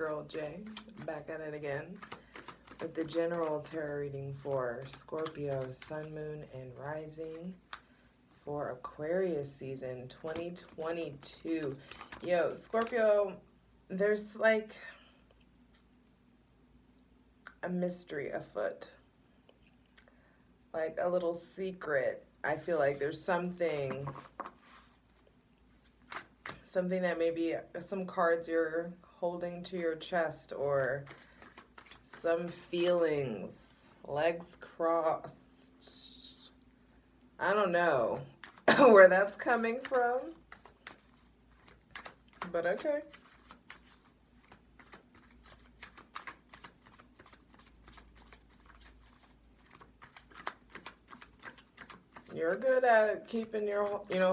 girl Jay, back at it again with the general tarot reading for Scorpio, Sun, Moon, and Rising for Aquarius season 2022. Yo, Scorpio, there's like a mystery afoot, like a little secret. I feel like there's something that maybe some cards you're holding to your chest, or some feelings, legs crossed. I don't know where that's coming from, but okay. You're good at keeping your,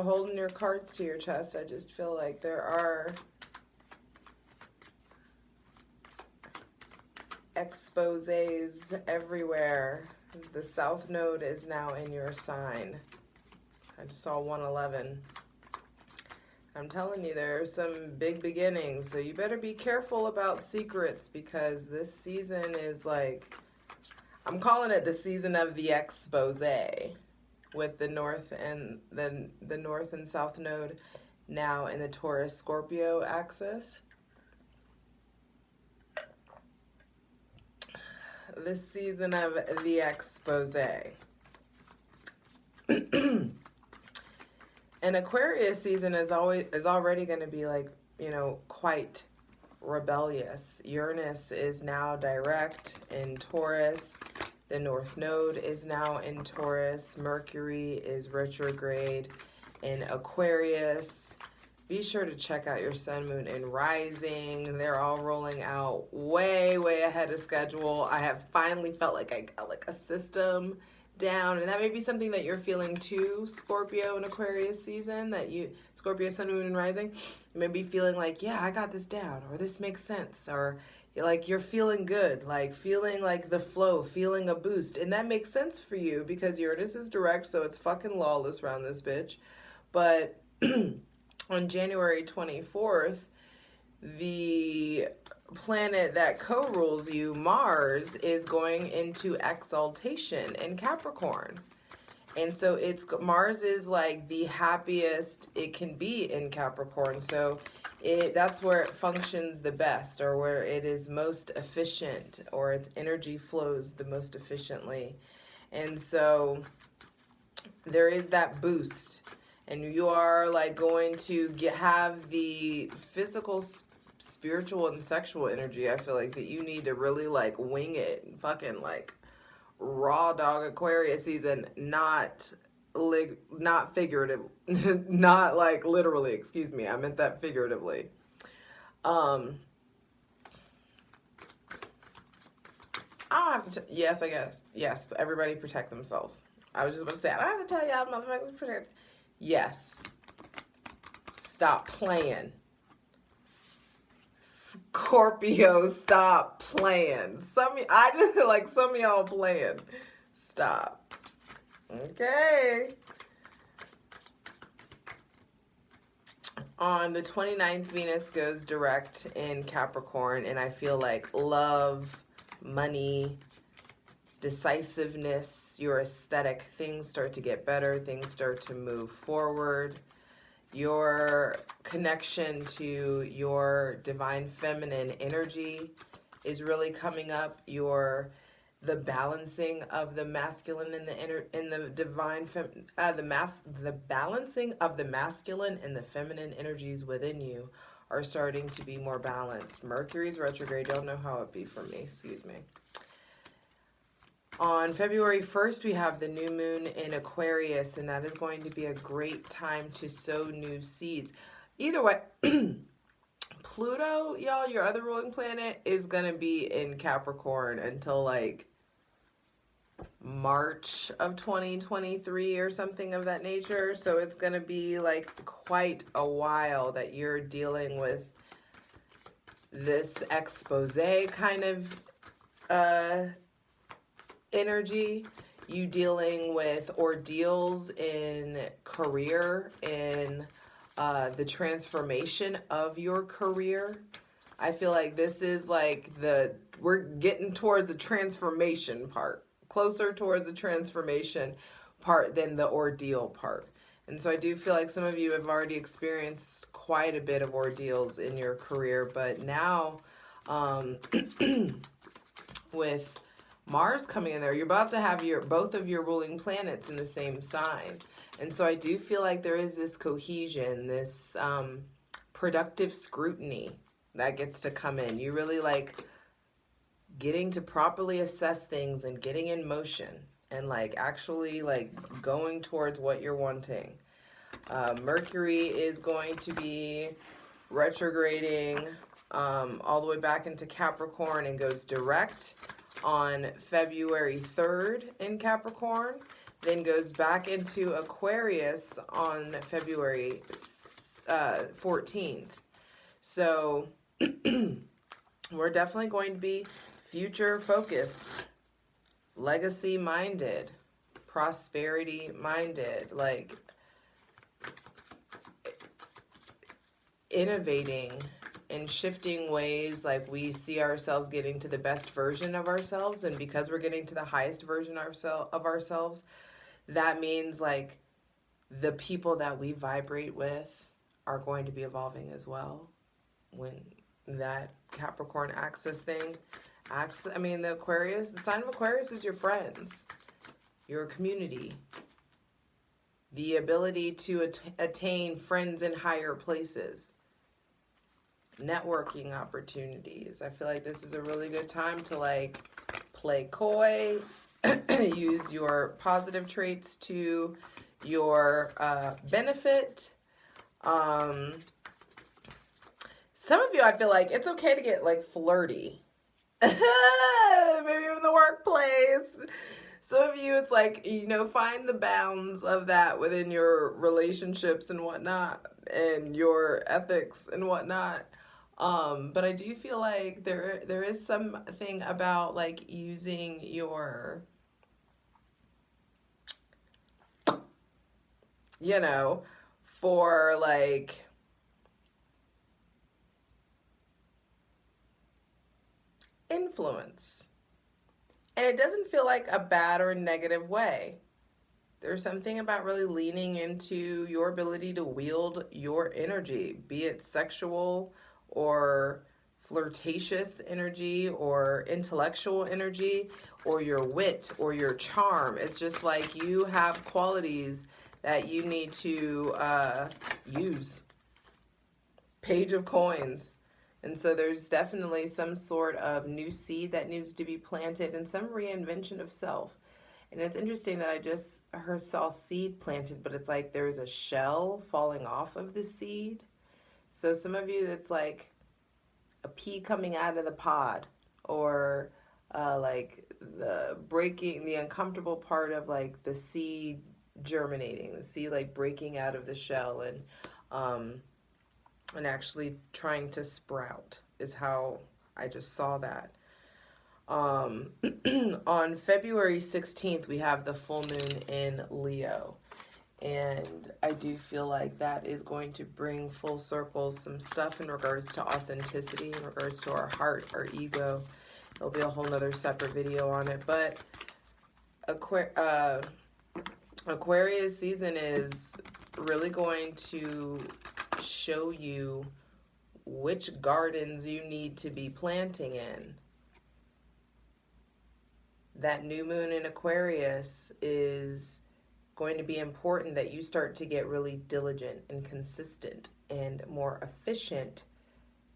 holding your cards to your chest. I just feel like there are exposés everywhere. The South Node is now in your sign. I just saw 111. I'm telling you, there are some big beginnings, so you better be careful about secrets, because this season is like, I'm calling it the season of the exposé, with the North and the North and South Node now in the Taurus Scorpio axis. This season of the exposé. And Aquarius season is already going to be like, quite rebellious. Uranus is now direct in Taurus. The North Node is now in Taurus. Mercury is retrograde in Aquarius. Be sure to check out your Sun, Moon, and Rising. They're all rolling out way, way ahead of schedule. I have finally felt like I got like a system down. And that may be something that you're feeling too, Scorpio and Aquarius season, Scorpio, Sun, Moon, and Rising. You may be feeling like, yeah, I got this down, or this makes sense, or like you're feeling good, like feeling like the flow, feeling a boost. And that makes sense for you because Uranus is direct, so it's fucking lawless around this bitch. But on January 24th, the planet that co-rules you, Mars, is going into exaltation in Capricorn. And so Mars is like the happiest it can be in Capricorn. So that's where it functions the best, or where it is most efficient, or its energy flows the most efficiently. And so there is that boost, and you are like going to have the physical, spiritual, and sexual energy. I feel like that you need to really like wing it, fucking like raw dog Aquarius season, not figurative, not like literally, excuse me, I meant that figuratively. I don't have to, yes, I guess, yes, but everybody protect themselves. I was just about to say, I don't have to tell y'all motherfuckers protect. Yes. Stop playing. Scorpio, stop playing. I just feel like some of y'all playing. Stop. Okay. On the 29th, Venus goes direct in Capricorn, and I feel like love, money, decisiveness, your aesthetic, things start to get better, things start to move forward. Your connection to your divine feminine energy is really coming up. The balancing of the masculine and the divine the balancing of the masculine and the feminine energies within you are starting to be more balanced. Mercury's retrograde. Y'all know how it be for me. Excuse me. On February 1st, we have the new moon in Aquarius, and that is going to be a great time to sow new seeds. Either way, Pluto, y'all, your other ruling planet, is going to be in Capricorn until like March of 2023 or something of that nature. So it's going to be like quite a while that you're dealing with this expose kind of energy. You dealing with ordeals in career, in the transformation of your career. I feel like this is like we're getting towards the transformation part, closer towards the transformation part than the ordeal part. And so I do feel like some of you have already experienced quite a bit of ordeals in your career, but now with Mars coming in there, you're about to have both of your ruling planets in the same sign. And so I do feel like there is this cohesion, this productive scrutiny that gets to come in. You really like getting to properly assess things and getting in motion and like actually like going towards what you're wanting. Mercury is going to be retrograding all the way back into Capricorn and goes direct on February 3rd in Capricorn, then goes back into Aquarius on February 14th. So we're definitely going to be future focused, legacy minded, prosperity minded, like innovating and shifting ways. Like we see ourselves getting to the best version of ourselves, and because we're getting to the highest version of ourselves, that means like the people that we vibrate with are going to be evolving as well. When that Capricorn axis thing, the Aquarius, the sign of Aquarius is your friends, your community, the ability to attain friends in higher places, networking opportunities. I feel like this is a really good time to like play coy, use your positive traits to your benefit. Some of you, I feel like it's okay to get like flirty. Maybe in the workplace. Some of you, it's like, find the bounds of that within your relationships and whatnot, and your ethics and whatnot. But I do feel like there is something about like using your, for like influence. And it doesn't feel like a bad or negative way. There's something about really leaning into your ability to wield your energy, be it sexual or flirtatious energy or intellectual energy or your wit or your charm. It's just like you have qualities that you need to use. Page of Coins. And so there's definitely some sort of new seed that needs to be planted and some reinvention of self. And it's interesting that I just saw seed planted, but it's like there's a shell falling off of the seed. So some of you, it's like a pea coming out of the pod, or like the uncomfortable part of like the seed germinating, the seed like breaking out of the shell and actually trying to sprout is how I just saw that. On February 16th, we have the full moon in Leo. And I do feel like that is going to bring full circle some stuff in regards to authenticity, in regards to our heart, our ego. There'll be a whole nother separate video on it. But Aquarius season is really going to show you which gardens you need to be planting in. That new moon in Aquarius is going to be important that you start to get really diligent and consistent and more efficient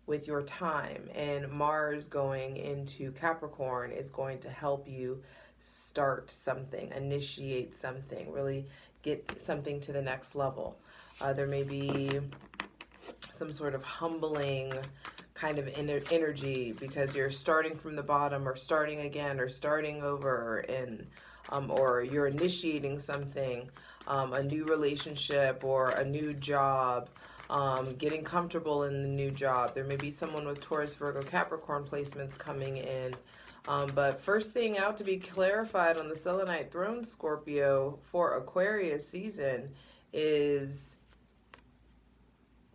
with your time. And Mars going into Capricorn is going to help you start something, initiate something, really get something to the next level. There may be some sort of humbling kind of energy because you're starting from the bottom or starting again or starting over, and or you're initiating something, a new relationship or a new job, getting comfortable in the new job. There may be someone with Taurus, Virgo, Capricorn placements coming in. But first thing out to be clarified on the Selenite throne, Scorpio, for Aquarius season is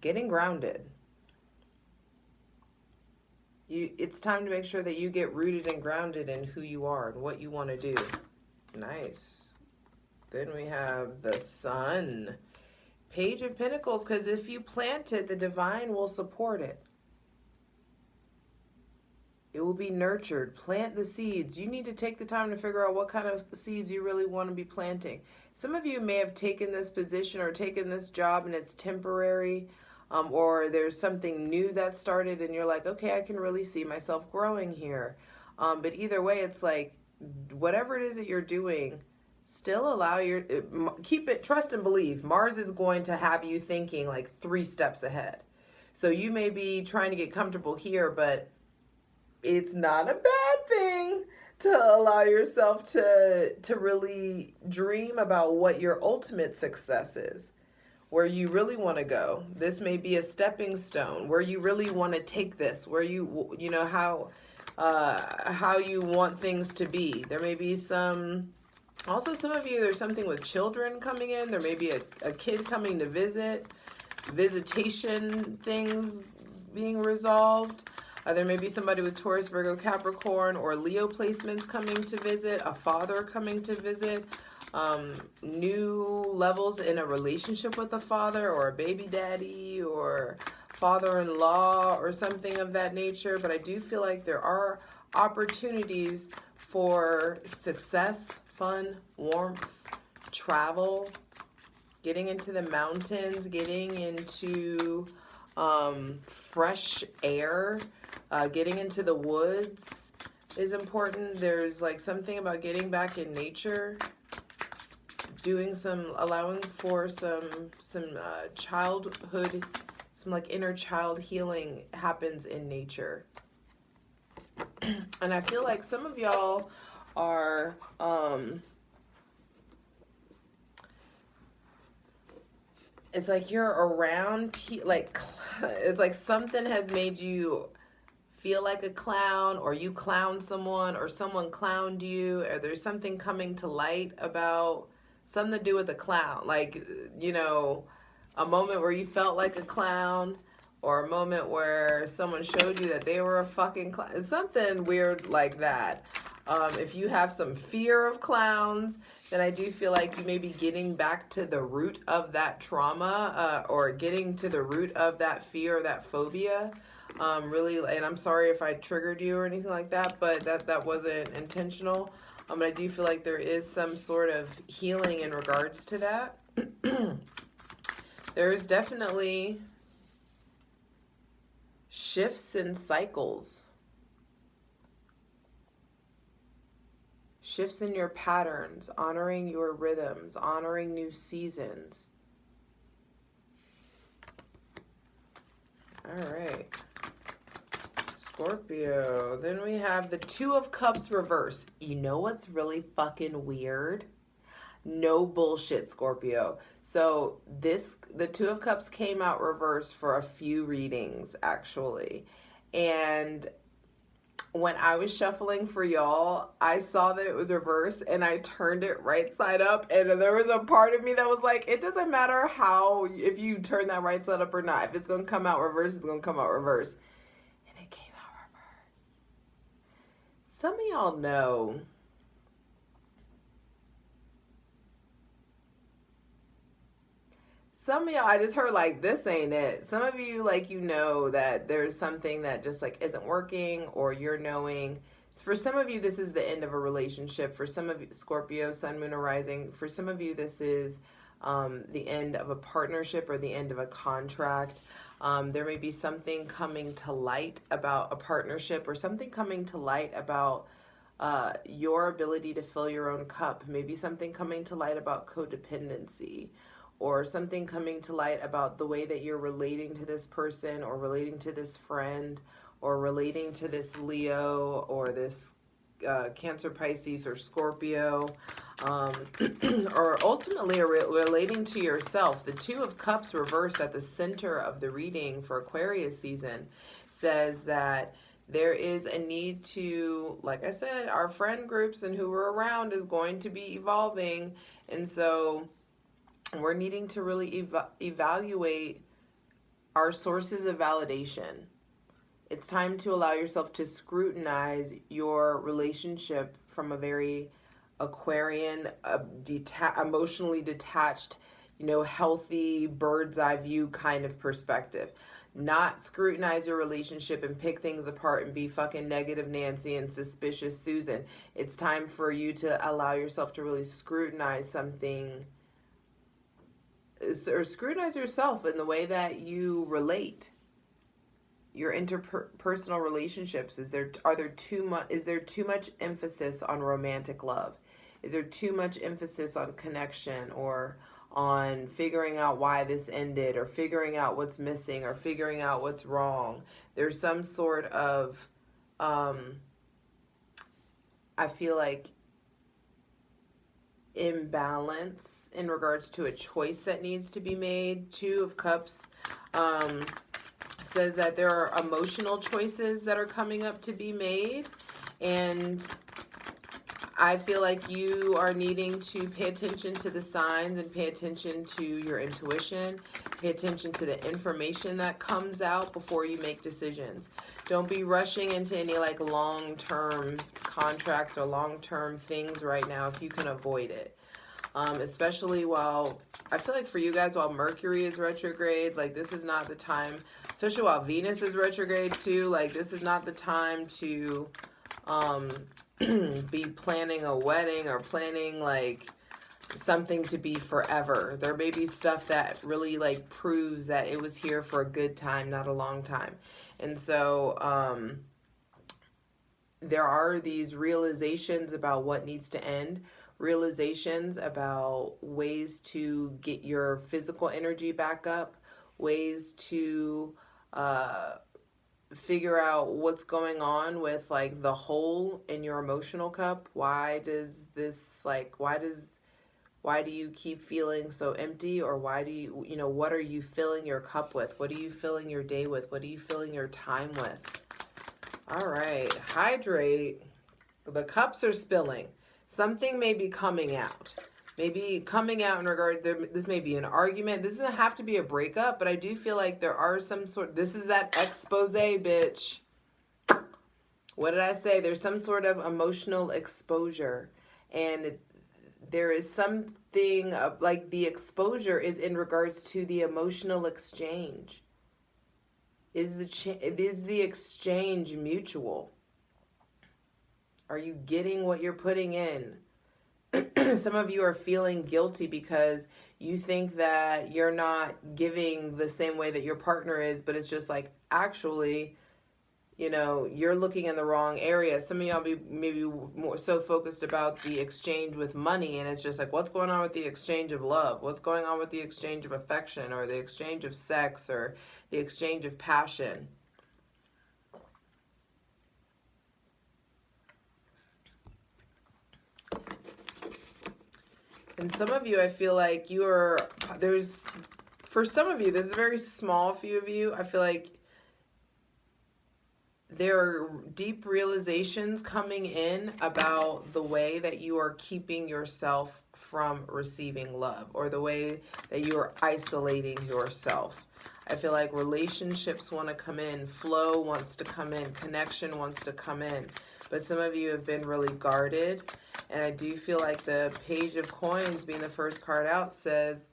getting grounded. It's time to make sure that you get rooted and grounded in who you are and what you want to do. Nice. Then we have the Sun. Page of Pentacles, because if you plant it, the divine will support it. It will be nurtured. Plant the seeds. You need to take the time to figure out what kind of seeds you really want to be planting. Some of you may have taken this position or taken this job and it's temporary, or there's something new that started and you're like, okay, I can really see myself growing here. But either way, it's like, whatever it is that you're doing, still allow keep it, trust and believe. Mars is going to have you thinking like 3 steps ahead. So you may be trying to get comfortable here, but it's not a bad thing to allow yourself to really dream about what your ultimate success is, where you really want to go. This may be a stepping stone, where you really want to take this, where you know how you want things to be. There may be some of you, there's something with children coming in. There may be a kid coming to visit, visitation things being resolved. There may be somebody with Taurus, Virgo, Capricorn, or Leo placements coming to visit, a father coming to visit, new levels in a relationship with a father or a baby daddy or father-in-law or something of that nature. But I do feel like there are opportunities for success, fun, warmth, travel, getting into the mountains, getting into fresh air. Getting into the woods is important. There's like something about getting back in nature, allowing for some childhood, some like inner child healing happens in nature. And I feel like some of y'all are it's like you're around it's like something has made you feel like a clown, or you clowned someone, or someone clowned you, or there's something coming to light about something to do with a clown. Like, you know, a moment where you felt like a clown, or a moment where someone showed you that they were a fucking clown. It's something weird like that. If you have some fear of clowns, then I do feel like you may be getting back to the root of that trauma, or getting to the root of that fear or that phobia. Really, and I'm sorry if I triggered you or anything like that, but that wasn't intentional. But I do feel like there is some sort of healing in regards to that. There's definitely shifts in cycles. Shifts in your patterns, honoring your rhythms, honoring new seasons. All right. Scorpio. Then we have the Two of Cups reverse. You know what's really fucking weird? No bullshit, Scorpio. So the Two of Cups came out reverse for a few readings, actually. And when I was shuffling for y'all, I saw that it was reversed and I turned it right side up. And there was a part of me that was like, it doesn't matter if you turn that right side up or not. If it's going to come out reverse, it's going to come out reverse. And it came out reverse. Some of y'all know. Some of y'all, I just heard like, this ain't it. Some of you, like, you know that there's something that just like isn't working, or you're knowing. For some of you, this is the end of a relationship. For some of you, Scorpio, Sun, Moon, or Rising, for some of you, this is the end of a partnership or the end of a contract. There may be something coming to light about a partnership, or something coming to light about your ability to fill your own cup. Maybe something coming to light about codependency, or something coming to light about the way that you're relating to this person, or relating to this friend, or relating to this Leo, or this Cancer, Pisces, or Scorpio, or ultimately relating to yourself. The Two of Cups reversed at the center of the reading for Aquarius season says that there is a need to, like I said, our friend groups and who we're around is going to be evolving. And so we're needing to really evaluate our sources of validation. It's time to allow yourself to scrutinize your relationship from a very Aquarian, emotionally detached, healthy bird's eye view kind of perspective. Not scrutinize your relationship and pick things apart and be fucking negative Nancy and suspicious Susan. It's time for you to allow yourself to really scrutinize something, or scrutinize yourself in the way that you relate. Your interpersonal relationships, is there too much emphasis on romantic love? Is there too much emphasis on connection, or on figuring out why this ended, or figuring out what's missing, or figuring out what's wrong? There's some sort of I feel like imbalance in regards to a choice that needs to be made. Two of Cups says that there are emotional choices that are coming up to be made, and I feel like you are needing to pay attention to the signs and pay attention to your intuition, pay attention to the information that comes out before you make decisions. Don't be rushing into any like long-term contracts or long-term things right now if you can avoid it. Especially while, I feel like for you guys, while Mercury is retrograde, like this is not the time, especially while Venus is retrograde too, like this is not the time to be planning a wedding or planning like something to be forever. There may be stuff that really like proves that it was here for a good time, not a long time. And so there are these realizations about what needs to end, realizations about ways to get your physical energy back up, ways to figure out what's going on with like the hole in your emotional cup. Why does this like, why do you keep feeling so empty? Or why do you, what are you filling your cup with? What are you filling your day with? What are you filling your time with? All right, hydrate. The cups are spilling. Something may be coming out. Maybe coming out in regard, this may be an argument. This doesn't have to be a breakup, but I do feel like there are some sort, this is that expose, bitch. What did I say? There's some sort of emotional exposure. And there is something of, like, the exposure is in regards to the emotional exchange. Is the exchange mutual? Are you getting what you're putting in? Some of you are feeling guilty because you think that you're not giving the same way that your partner is, but it's just like, actually, you're looking in the wrong area. Some of y'all be maybe more so focused about the exchange with money, and it's just like, what's going on with the exchange of love? What's going on with the exchange of affection, or the exchange of sex, or the exchange of passion? And some of you, I feel like for some of you, there's a very small few of you, I feel like there are deep realizations coming in about the way that you are keeping yourself from receiving love, or the way that you are isolating yourself. I feel like relationships want to come in, flow wants to come in, connection wants to come in. But some of you have been really guarded. And I do feel like the Page of Coins being the first card out says,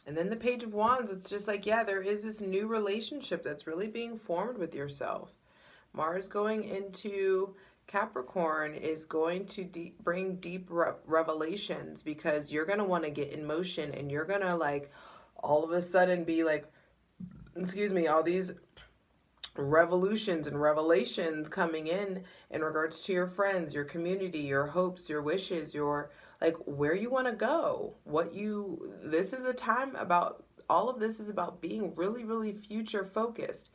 and then the Page of Wands, it's just like, yeah, there is this new relationship that's really being formed with yourself. Mars going into Capricorn is going to bring deep revelations, because you're going to want to get in motion, and you're going to like all of a sudden be like, all these revolutions and revelations coming in regards to your friends, your community, your hopes, your wishes, your like where you want to go, this is a time about, all of this is about being really, really future focused.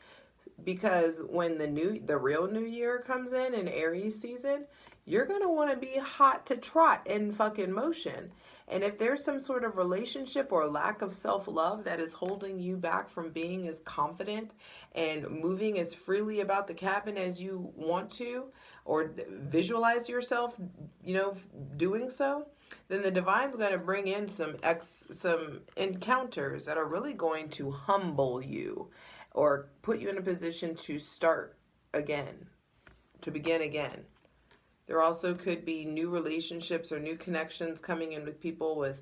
Because when the real new year comes in Aries season, you're going to want to be hot to trot in fucking motion. And if there's some sort of relationship or lack of self-love that is holding you back from being as confident and moving as freely about the cabin as you want to, or visualize yourself, doing so, then the divine's going to bring in some encounters that are really going to humble you or put you in a position to start again, to begin again. There also could be new relationships or new connections coming in with people with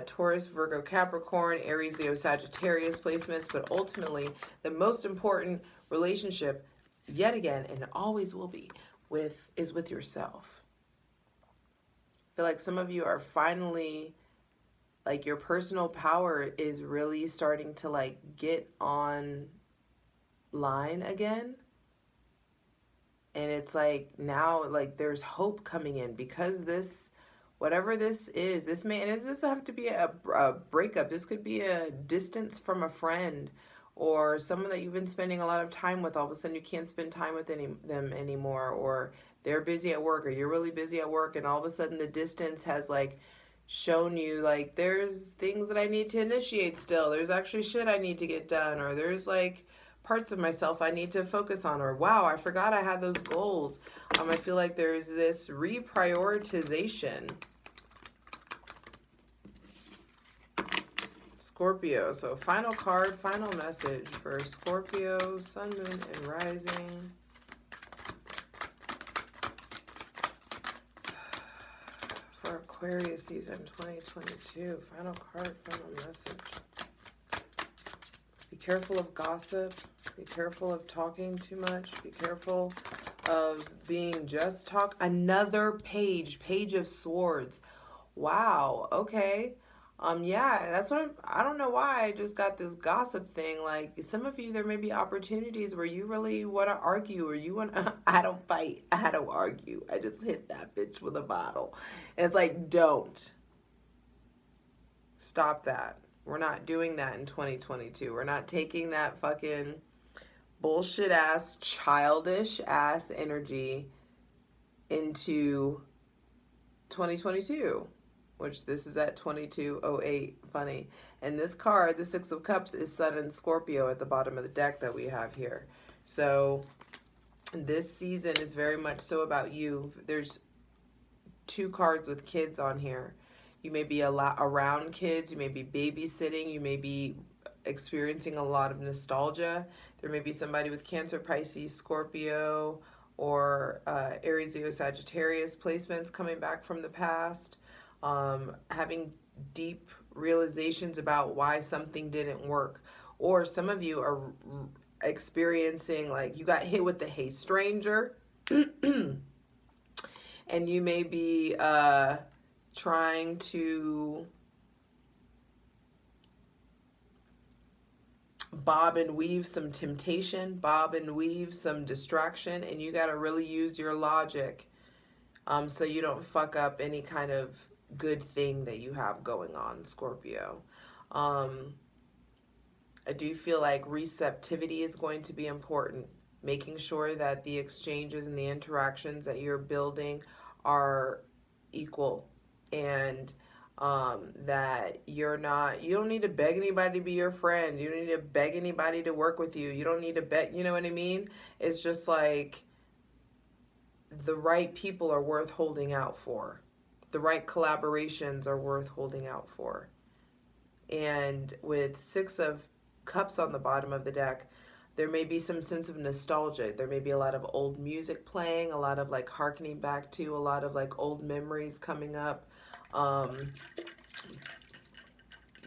Taurus, Virgo, Capricorn, Aries, Leo, Sagittarius placements. But ultimately, the most important relationship, yet again, and always will be, is with yourself. I feel like some of you are finally, like, your personal power is really starting to, like, get on line again. And it's like now, like, there's hope coming in because this, whatever this is, this may, and it doesn't have to be a breakup. This could be a distance from a friend or someone that you've been spending a lot of time with. All of a sudden you can't spend time with them anymore, or they're busy at work, or you're really busy at work, and all of a sudden the distance has, like, shown you, like, there's things that I need to initiate still. There's actually shit I need to get done, or there's, like, parts of myself I need to focus on, or wow, I forgot I had those goals. I feel like there's this reprioritization. Scorpio. So final card, final message for Scorpio, Sun, Moon, and Rising. For Aquarius season 2022. Final card, final message. Be careful of gossip. Be careful of talking too much. Be careful of being just talk. Another page of swords. Wow. Okay. Yeah, that's what I don't know why I just got this gossip thing. Like, some of you, there may be opportunities where you really want to argue, or you want to, I don't fight, I don't argue. I just hit that bitch with a bottle. And it's like, don't. Stop that. We're not doing that in 2022. We're not taking that fucking bullshit ass, childish ass energy into 2022, which this is at 2208. Funny. And this card, the Six of Cups, is Sun and Scorpio at the bottom of the deck that we have here. So this season is very much so about you. There's two cards with kids on here. You may be a lot around kids. You may be babysitting. You may be experiencing a lot of nostalgia. There may be somebody with Cancer, Pisces, Scorpio, or Aries, Leo, Sagittarius placements coming back from the past, having deep realizations about why something didn't work. Or some of you are experiencing, like, you got hit with the hey stranger and you may be trying to bob and weave some temptation, bob and weave some distraction, and you got to really use your logic so you don't fuck up any kind of good thing that you have going on, Scorpio. I do feel like receptivity is going to be important, making sure that the exchanges and the interactions that you're building are equal, and that you don't need to beg anybody to be your friend. You don't need to beg anybody to work with you. You don't need to beg, you know what I mean? It's just like the right people are worth holding out for. The right collaborations are worth holding out for. And with Six of Cups on the bottom of the deck, there may be some sense of nostalgia. There may be a lot of old music playing, a lot of, like, hearkening back to a lot of, like, old memories coming up.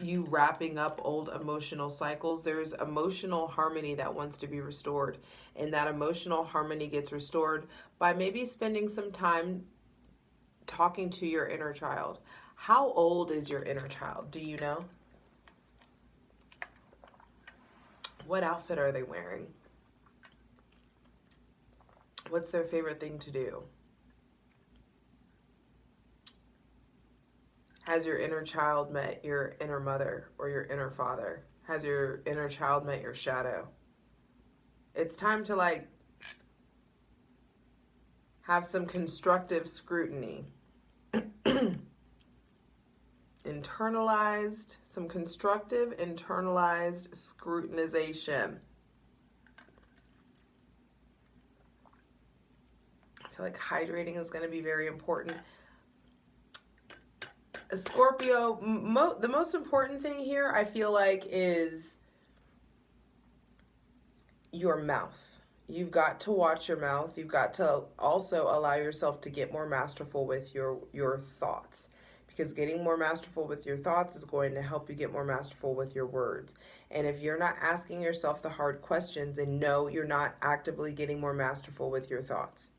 You wrapping up old emotional cycles. There's emotional harmony that wants to be restored, and that emotional harmony gets restored by maybe spending some time talking to your inner child. How old is your inner child? Do you know? What outfit are they wearing? What's their favorite thing to do? Has your inner child met your inner mother or your inner father? Has your inner child met your shadow? It's time to, like, have some constructive scrutiny. Some constructive internalized scrutinization. I feel like hydrating is going to be very important. Scorpio, the most important thing here, I feel like, is your mouth. You've got to watch your mouth. You've got to also allow yourself to get more masterful with your thoughts. Because getting more masterful with your thoughts is going to help you get more masterful with your words. And if you're not asking yourself the hard questions, then no, you're not actively getting more masterful with your thoughts.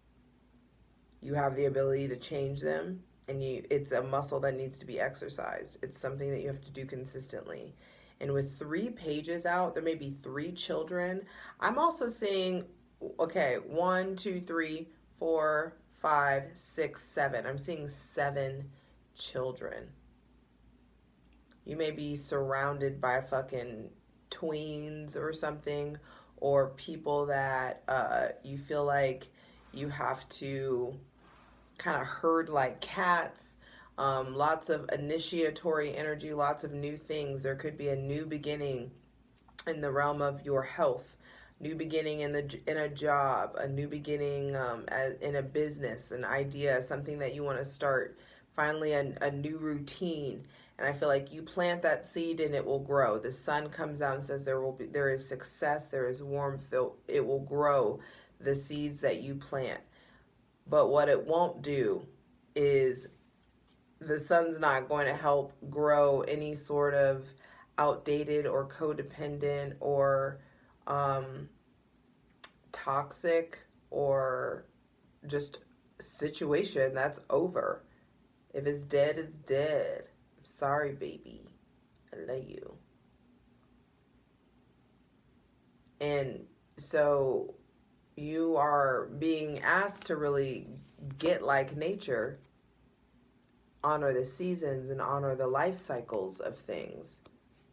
You have the ability to change them, and it's a muscle that needs to be exercised. It's something that you have to do consistently. And with 3 pages out, there may be 3 children. I'm also seeing, okay, 1, 2, 3, 4, 5, 6, 7. I'm seeing 7 children. You may be surrounded by fucking tweens or something, or people that you feel like you have to kind of herd like cats. Lots of initiatory energy, lots of new things. There could be a new beginning in the realm of your health, new beginning in a job, a new beginning in a business, an idea, something that you want to start. Finally, a new routine. And I feel like you plant that seed and it will grow. The sun comes out and says there is success, there is warmth, it will grow the seeds that you plant. But what it won't do is the sun's not going to help grow any sort of outdated or codependent or toxic or just situation that's over. If it's dead, it's dead. I'm sorry, baby. I love you. And so you are being asked to really get like nature, honor the seasons and honor the life cycles of things,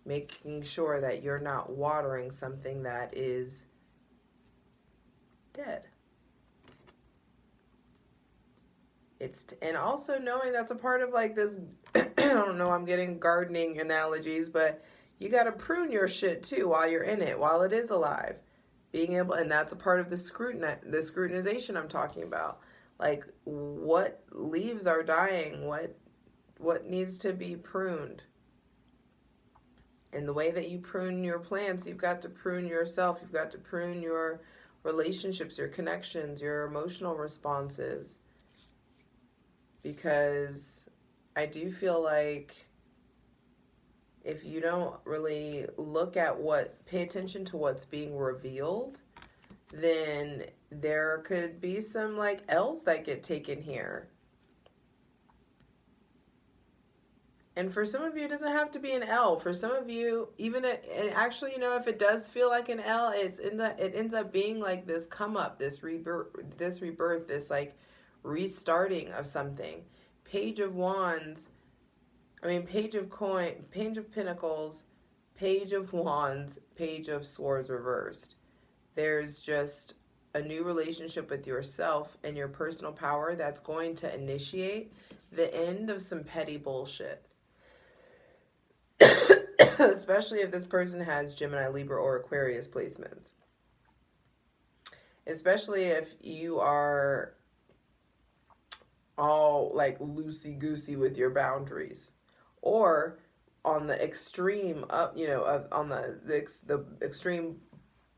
making sure that you're not watering something that is dead. And also knowing that's a part of like this, I don't know, I'm getting gardening analogies, but you got to prune your shit too while you're in it, while it is alive. Being able, and that's a part of the scrutinization I'm talking about. Like, what leaves are dying, what needs to be pruned. And the way that you prune your plants, you've got to prune yourself. You've got to prune your relationships, your connections, your emotional responses. Because I do feel like if you don't really pay attention to what's being revealed, then there could be some like L's that get taken here. And for some of you, it doesn't have to be an L. For some of you, and actually, if it does feel like an L, it ends up being like this come up, this rebirth, this like restarting of something. Page of Wands, Page of Pentacles, Page of Wands, Page of Swords reversed. There's just a new relationship with yourself and your personal power that's going to initiate the end of some petty bullshit. Especially if this person has Gemini, Libra, or Aquarius placements. Especially if you are all like loosey-goosey with your boundaries. Or on the extreme on the extreme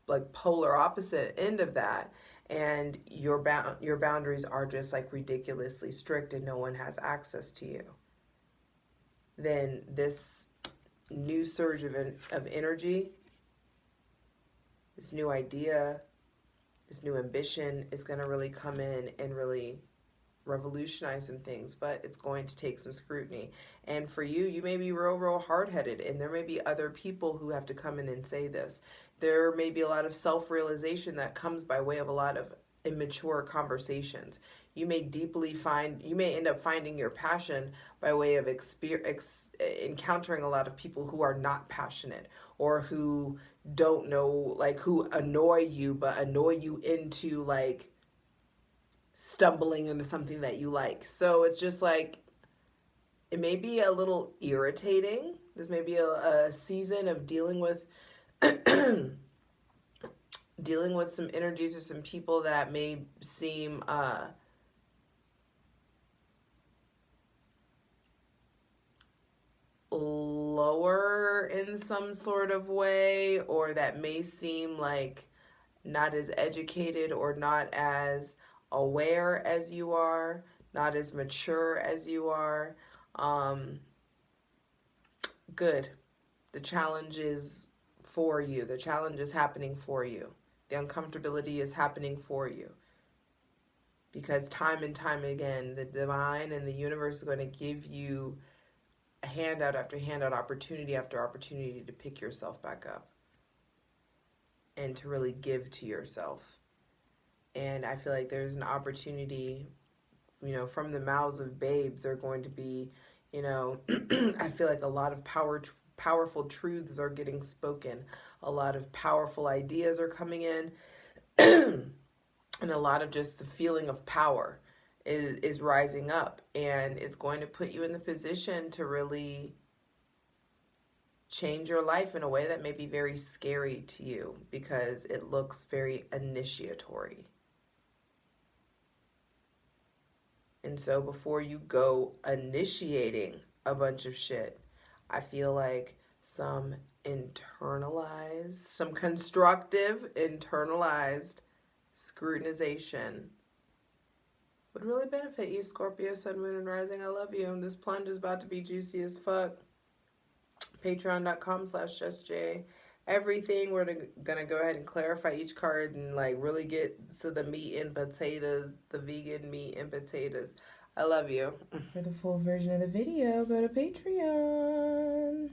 like polar opposite end of that, and your boundaries are just like ridiculously strict and no one has access to you, then this new surge of energy, this new idea, this new ambition is going to really come in and really revolutionize some things, but it's going to take some scrutiny. And for you, you may be real hard-headed, and there may be other people who have to come in and say this. There may be a lot of self-realization that comes by way of a lot of immature conversations. You may end up finding your passion by way of encountering a lot of people who are not passionate, or who don't know, like, who annoy you, but annoy you into like stumbling into something that you like. So it's just like, it may be a little irritating. This may be a season of dealing with dealing with some energies or some people that may seem lower in some sort of way, or that may seem like not as educated or not as aware as you are, not as mature as you are. Good. The challenge is for you. The challenge is happening for you. The uncomfortability is happening for you. Because time and time again, the divine and the universe is going to give you handout after handout, opportunity after opportunity to pick yourself back up and to really give to yourself. And I feel like there's an opportunity, from the mouths of babes are going to be, I feel like a lot of powerful truths are getting spoken. A lot of powerful ideas are coming in. And a lot of just the feeling of power is rising up, and it's going to put you in the position to really change your life in a way that may be very scary to you because it looks very initiatory. And so before you go initiating a bunch of shit, I feel like some constructive internalized scrutinization would really benefit you, Scorpio, Sun, Moon, and Rising. I love you. This plunge is about to be juicy as fuck. Patreon.com/justjeverything. We're gonna go ahead and clarify each card and really get to the meat and potatoes, the vegan meat and potatoes. I love you. For the full version of the video, go to Patreon.